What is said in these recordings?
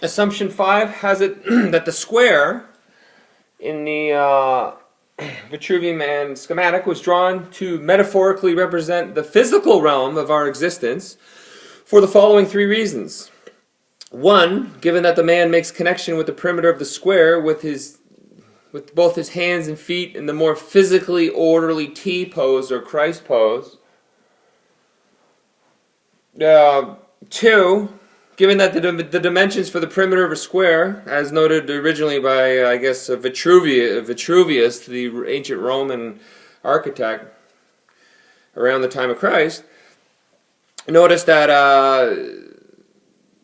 Assumption 5 has it that the square in the Vitruvian man schematic was drawn to metaphorically represent the physical realm of our existence for the following 3 reasons. 1, given that the man makes connection with the perimeter of the square with both his hands and feet in the more physically orderly T pose or Christ pose. 2, given that the dimensions for the perimeter of a square, as noted originally by, I guess, Vitruvius, the ancient Roman architect around the time of Christ, notice that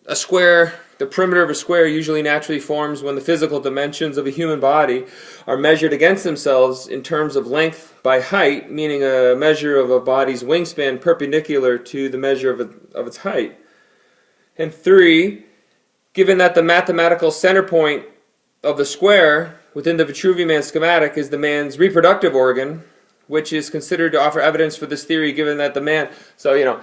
a square, the perimeter of a square usually naturally forms when the physical dimensions of a human body are measured against themselves in terms of length by height, meaning a measure of a body's wingspan perpendicular to the measure of its height. And 3, given that the mathematical center point of the square within the Vitruvian man schematic is the man's reproductive organ, which is considered to offer evidence for this theory, given that the man, so,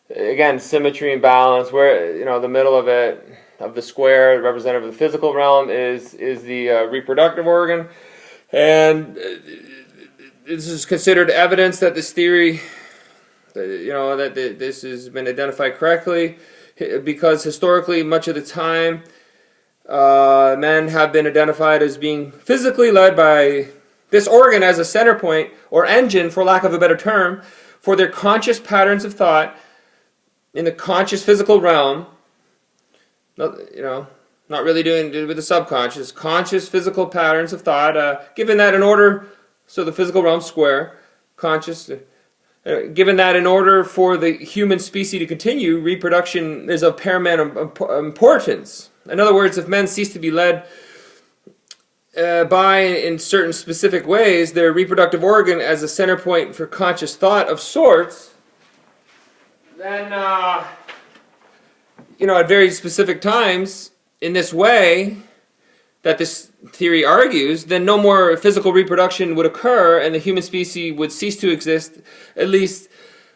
again, symmetry and balance, where, the middle of it, of the square, representative of the physical realm, is the reproductive organ. And this is considered evidence that this theory, that this has been identified correctly, because historically, much of the time, men have been identified as being physically led by this organ as a center point, or engine, for lack of a better term, for their conscious patterns of thought in the conscious physical realm. Not really doing with the subconscious, conscious physical patterns of thought, given that in order, so the physical realm square, conscious, given that in order for the human species to continue, reproduction is of paramount importance. In other words, if men cease to be led by, in certain specific ways, their reproductive organ as a center point for conscious thought of sorts, then, at very specific times, in this way that this theory argues, then no more physical reproduction would occur and the human species would cease to exist at least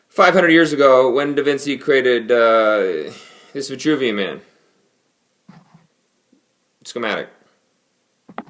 500 years ago when Da Vinci created this Vitruvian man schematic.